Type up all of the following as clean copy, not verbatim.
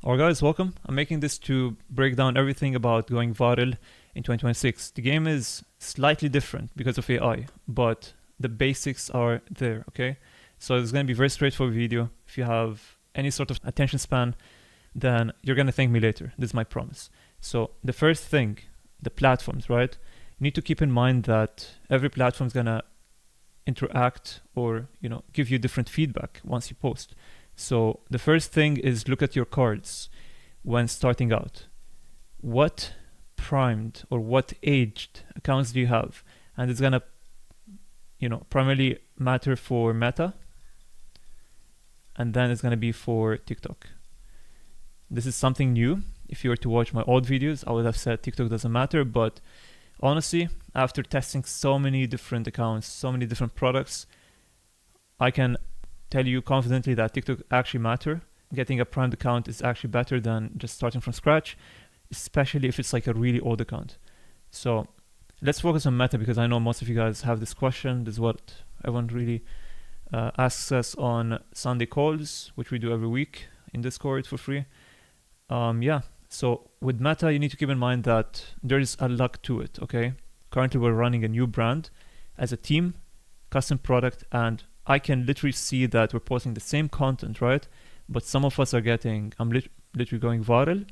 Alright guys, welcome. I'm making this to break down everything about going viral in 2026. The game is slightly different because of AI, but the basics are there, okay? So it's going to be very straightforward video. If you have any sort of attention span, then you're going to thank me later. This is my promise. So the first thing, the platforms, right? You need to keep in mind that every platform is going to interact or, give you different feedback once you post. So the first thing is look at your cards when starting out. What primed or what aged accounts do you have? And it's gonna, primarily matter for Meta, and then it's gonna be for TikTok. This is something new. If you were to watch my old videos, I would have said TikTok doesn't matter, but honestly, after testing so many different accounts, so many different products, I can tell you confidently that TikTok actually matter. Getting a primed account is actually better than just starting from scratch, especially if it's like a really old account. So let's focus on Meta because I know most of you guys have this question. This is what everyone really asks us on Sunday calls, which we do every week in Discord for free. So with Meta, you need to keep in mind that there is a luck to it, okay? Currently, we're running a new brand as a team, custom product, and I can literally see that we're posting the same content, right? But some of us are getting, I'm literally going viral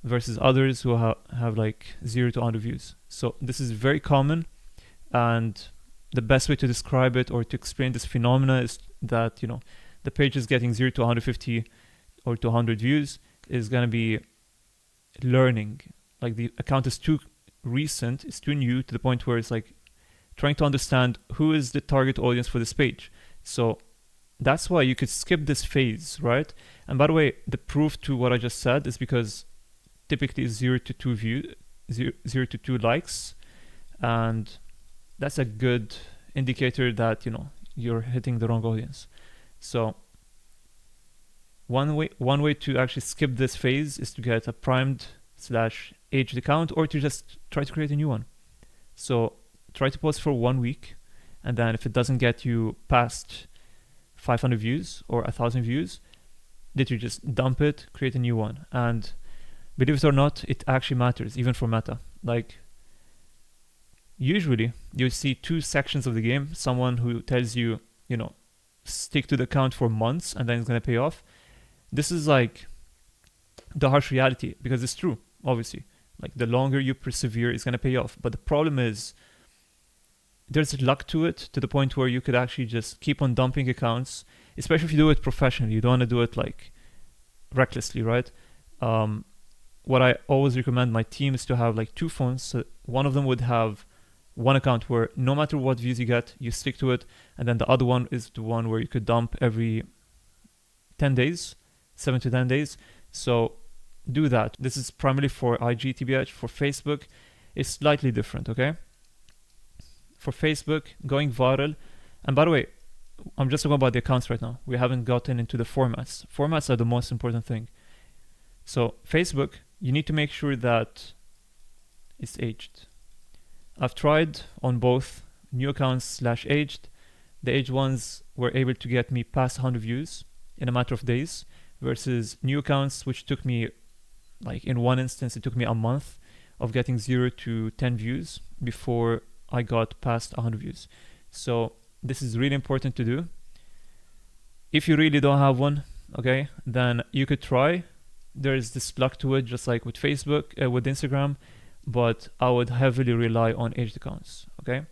versus others who have like 0 to 100 views. So this is very common, and the best way to describe it or to explain this phenomena is that, the page is getting 0 to 150 or to 100 views is going to be learning. Like the account is too recent, it's too new to the point where it's like trying to understand who is the target audience for this page. So that's why you could skip this phase, right? And by the way, the proof to what I just said is because typically it's 0 to 2 views, 0 to 2 likes, and that's a good indicator that you're hitting the wrong audience. So one way to actually skip this phase is to get a primed / aged account, or to just try to create a new one. So try to post for 1 week, and then if it doesn't get you past 500 views or 1,000 views, literally just dump it, create a new one. And believe it or not, it actually matters, even for Meta. Like, usually you see 2 sections of the game. Someone who tells you, stick to the account for months and then it's going to pay off. This is like the harsh reality, because it's true, obviously. Like, the longer you persevere, it's going to pay off. But the problem is, there's luck to it, to the point where you could actually just keep on dumping accounts, especially if you do it professionally. You don't want to do it like recklessly, right? What I always recommend my team is to have like 2 phones. So one of them would have one account where no matter what views you get, you stick to it. And then the other one is the one where you could dump every 10 days, 7 to 10 days. So do that. This is primarily for IG, TBH. For Facebook, it's slightly different, okay? For Facebook, going viral, and by the way, I'm just talking about the accounts right now. We haven't gotten into the formats. Formats are the most important thing. So Facebook, you need to make sure that it's aged. I've tried on both new accounts / aged. The aged ones were able to get me past 100 views in a matter of days, versus new accounts, which took me, like in one instance, it took me a month of getting 0 to 10 views before I got past 100 views. So this is really important to do. If you really don't have one, okay, then you could try. There's this luck to it, just like with Facebook, with Instagram, but I would heavily rely on aged accounts, okay?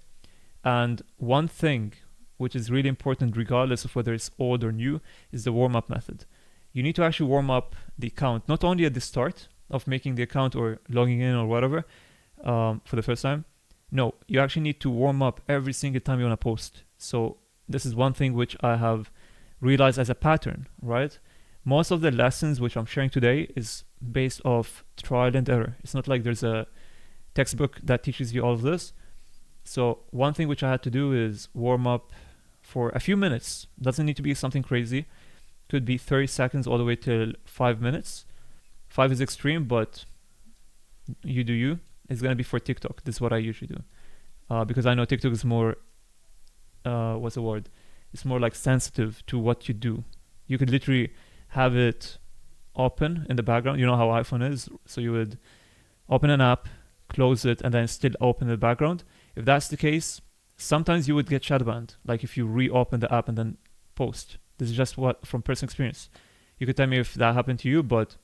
And one thing which is really important, regardless of whether it's old or new, is the warm-up method. You need to actually warm up the account, not only at the start of making the account or logging in or whatever for the first time. No, you actually need to warm up every single time you want to post. So this is one thing which I have realized as a pattern, right? Most of the lessons which I'm sharing today is based off trial and error. It's not like there's a textbook that teaches you all of this. So one thing which I had to do is warm up for a few minutes. Doesn't need to be something crazy. Could be 30 seconds all the way till 5 minutes. 5 is extreme, but you do you. It's going to be for TikTok. This is what I usually do. Because I know TikTok is more, what's the word? It's more like sensitive to what you do. You could literally have it open in the background. You know how iPhone is, so you would open an app, close it, and then still open in the background. If that's the case, sometimes you would get shadow banned, like if you reopen the app and then post. This is just what from personal experience. You could tell me if that happened to you, but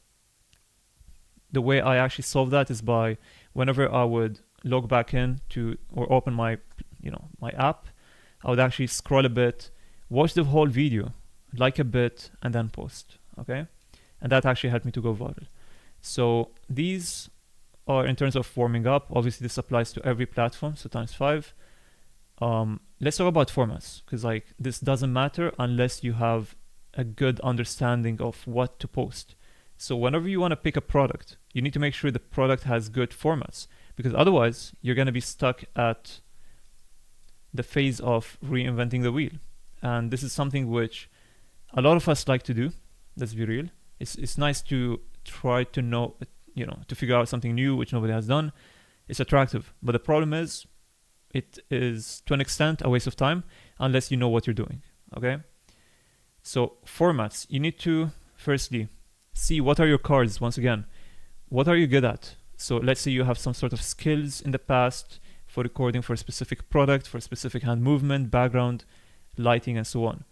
the way I actually solved that is by whenever I would log back in to or open my my app, I would actually scroll a bit, watch the whole video, like a bit, and then post. Okay, and that actually helped me to go viral. So these are in terms of warming up. Obviously, this applies to every platform, so times 5. Let's talk about formats, because like this doesn't matter unless you have a good understanding of what to post. So whenever you want to pick a product, you need to make sure the product has good formats, because otherwise you're going to be stuck at the phase of reinventing the wheel. And this is something which a lot of us like to do. Let's be real. It's nice to try to know, to figure out something new which nobody has done. It's attractive, but the problem is it is to an extent a waste of time unless you know what you're doing. Okay, so formats, you need to firstly see what are your cards. Once again, what are you good at? So let's say you have some sort of skills in the past for recording for a specific product, for a specific hand movement, background, lighting, and so on.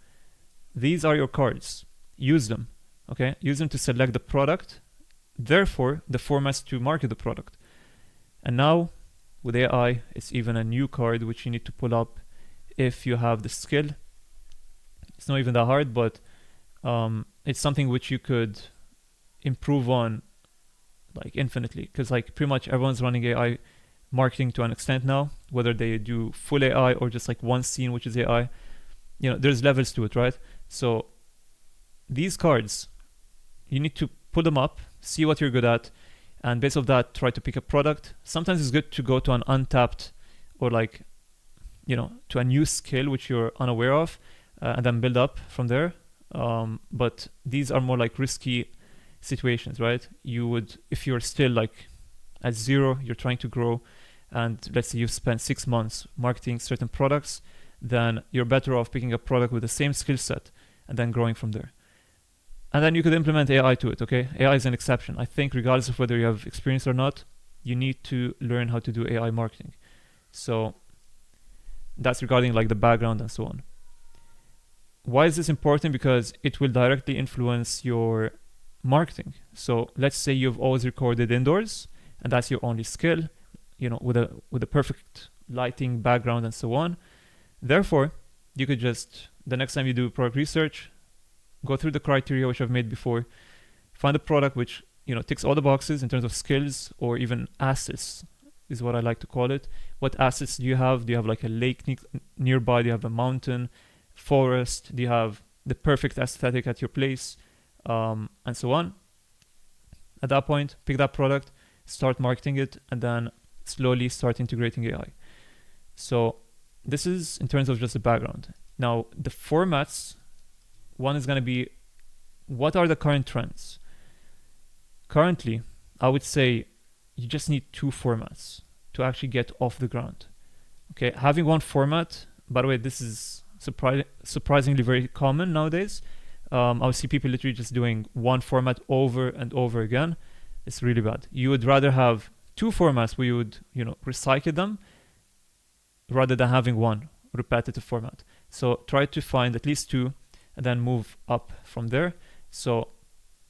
These are your cards. Use them. Okay, use them to select the product, therefore the formats to market the product. And now with AI, it's even a new card which you need to pull up if you have the skill. It's not even that hard, but it's something which you could improve on like infinitely, because like pretty much everyone's running AI marketing to an extent now, whether they do full AI or just like one scene which is AI. There's levels to it, right? So these cards, you need to pull them up, see what you're good at, and based off that, try to pick a product. Sometimes it's good to go to an untapped or like, to a new skill which you're unaware of, and then build up from there. But these are more like risky situations, right? You would, if you're still like at zero, you're trying to grow, and let's say you've spent 6 months marketing certain products, then you're better off picking a product with the same skill set and then growing from there. And then you could implement AI to it, okay? AI is an exception. I think regardless of whether you have experience or not, you need to learn how to do AI marketing. So that's regarding like the background and so on. Why is this important? Because it will directly influence your marketing. So let's say you've always recorded indoors and that's your only skill, with a perfect lighting, background, and so on. Therefore, you could just, the next time you do product research, go through the criteria which I've made before, find a product which ticks all the boxes in terms of skills or even assets is what I like to call it. What assets do you have? Do you have like a lake nearby? Do you have a mountain, forest? Do you have the perfect aesthetic at your place? And so on. At that point, pick that product, start marketing it, and then slowly start integrating AI. So this is in terms of just the background. Now, the formats, one is going to be, what are the current trends? Currently, I would say you just need 2 formats to actually get off the ground. Okay, having one format, by the way, this is surprisingly very common nowadays. I would see people literally just doing one format over and over again. It's really bad. You would rather have 2 formats where you would, recycle them rather than having one repetitive format. So try to find at least 2 and then move up from there. So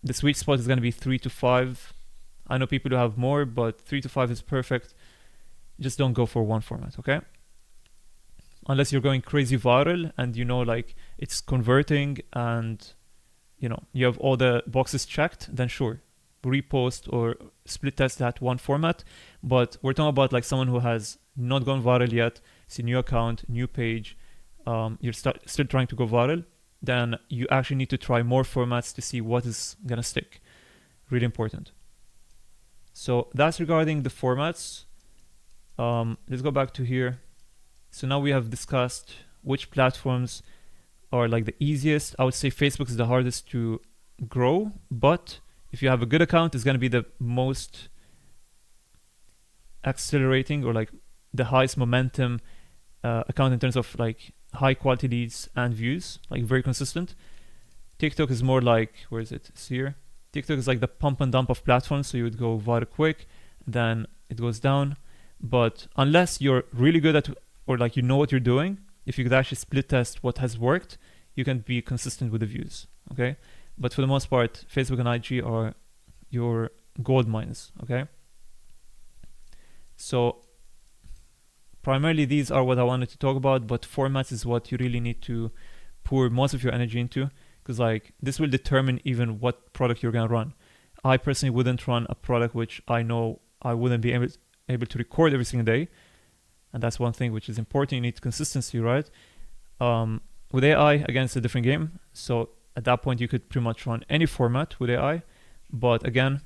the sweet spot is going to be 3 to 5. I know people who have more, but 3 to 5 is perfect. Just don't go for one format, okay? Unless you're going crazy viral and like it's converting and you have all the boxes checked, then sure, repost or split test that one format. But we're talking about like someone who has not gone viral yet, it's a new account, new page, you're still trying to go viral, then you actually need to try more formats to see what is gonna stick. Really important. So that's regarding the formats. Let's go back to here. So now we have discussed which platforms are like the easiest. I would say Facebook is the hardest to grow, but if you have a good account, it's going to be the most accelerating or like the highest momentum account in terms of like high quality leads and views, like very consistent. TikTok is more like, where is it? It's here. TikTok is like the pump and dump of platforms, so you would go viral quick, then it goes down. But unless you're really good at, or like you know what you're doing, if you could actually split test what has worked, you can be consistent with the views, okay? But for the most part, Facebook and IG are your gold mines, okay? So primarily these are what I wanted to talk about, but formats is what you really need to pour most of your energy into, because like this will determine even what product you're gonna run. I personally wouldn't run a product which I know I wouldn't be able to record every single day, and that's one thing which is important. You need consistency, right? With AI, again, it's a different game. So at that point, you could pretty much run any format with AI. But again,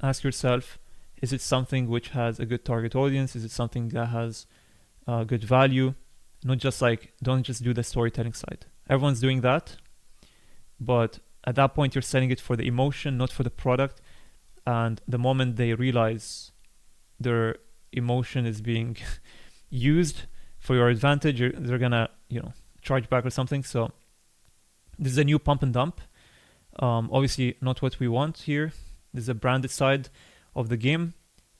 ask yourself, is it something which has a good target audience? Is it something that has good value? Not just like, don't just do the storytelling side. Everyone's doing that. But at that point, you're selling it for the emotion, not for the product. And the moment they realize their emotion is being used for your advantage, they're gonna, charge back or something. So this is a new pump and dump. Obviously not what we want here. This is a branded side of the game,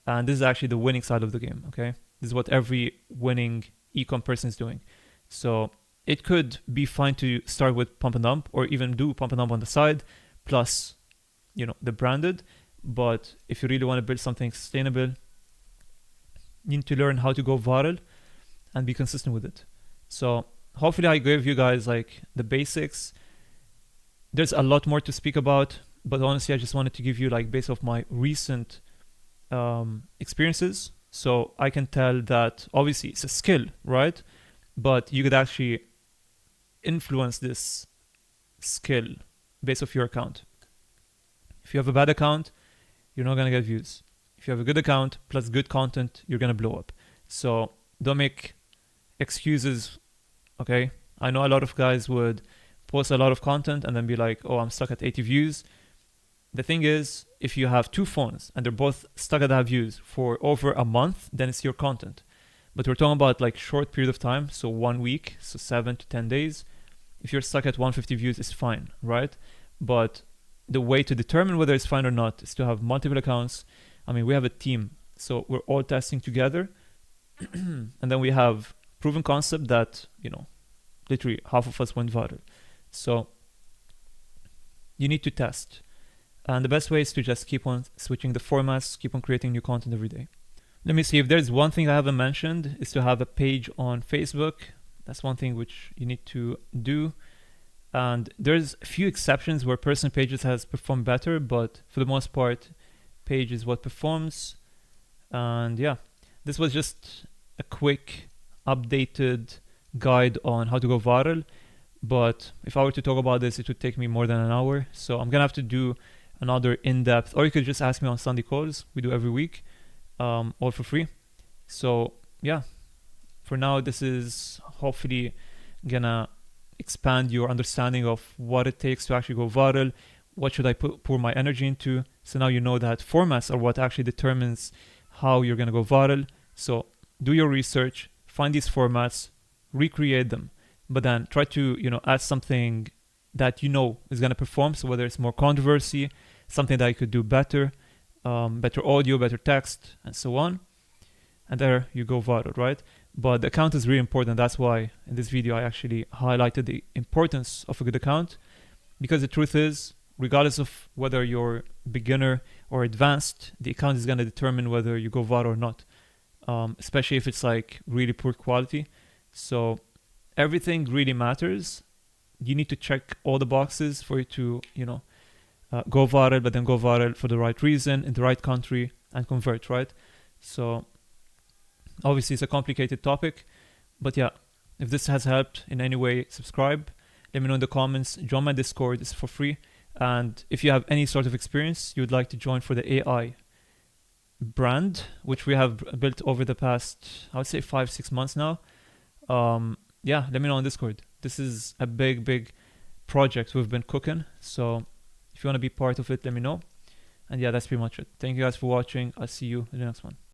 and this is actually the winning side of the game, okay? This is what every winning e-com person is doing. So it could be fine to start with pump and dump, or even do pump and dump on the side, plus, the branded. But if you really want to build something sustainable, you need to learn how to go viral and be consistent with it. So hopefully I gave you guys like the basics. There's a lot more to speak about, but honestly, I just wanted to give you like based off my recent experiences. So I can tell that obviously it's a skill, right? But you could actually influence this skill based off your account. If you have a bad account, you're not gonna get views. If you have a good account plus good content, you're gonna blow up. So don't make excuses, okay? I know a lot of guys would post a lot of content and then be like, oh, I'm stuck at 80 views. The thing is, if you have two phones and they're both stuck at that views for over a month, then it's your content. But we're talking about like short period of time, so 1 week, so 7 to 10 days. If you're stuck at 150 views, it's fine, right? But the way to determine whether it's fine or not is to have multiple accounts. I mean, we have a team, so we're all testing together. And then we have proven concept that, literally half of us went viral. So you need to test. And the best way is to just keep on switching the formats, keep on creating new content every day. Let me see, if there's one thing I haven't mentioned is to have a page on Facebook. That's one thing which you need to do. And there's a few exceptions where personal pages has performed better, but for the most part, page is what performs. And yeah, this was just a quick updated guide on how to go viral. But if I were to talk about this, it would take me more than an hour. So I'm gonna have to do another in-depth, or you could just ask me on Sunday calls. We do every week, all for free. So yeah, for now, this is hopefully gonna expand your understanding of what it takes to actually go viral. What should I pour my energy into? So now you know that formats are what actually determines how you're gonna go viral. So do your research, find these formats, recreate them, but then try to add something that is gonna perform. So whether it's more controversy, something that you could do better, better audio, better text, and so on, and there you go viral, right? But the account is really important. That's why in this video I actually highlighted the importance of a good account, because the truth is, regardless of whether you're beginner or advanced, the account is gonna determine whether you go viral or not, especially if it's like really poor quality. So everything really matters. You need to check all the boxes for you to, go viral, but then go viral for the right reason, in the right country, and convert, right? So obviously it's a complicated topic, but yeah, if this has helped in any way, subscribe, let me know in the comments, join my Discord, it's for free. And if you have any sort of experience you would like to join for the AI brand, which we have built over the past, I would say 5-6 months now, yeah, let me know on Discord. This is a big project we've been cooking. So if you want to be part of it, let me know. And yeah, that's pretty much it. Thank you guys for watching. I'll see you in the next one.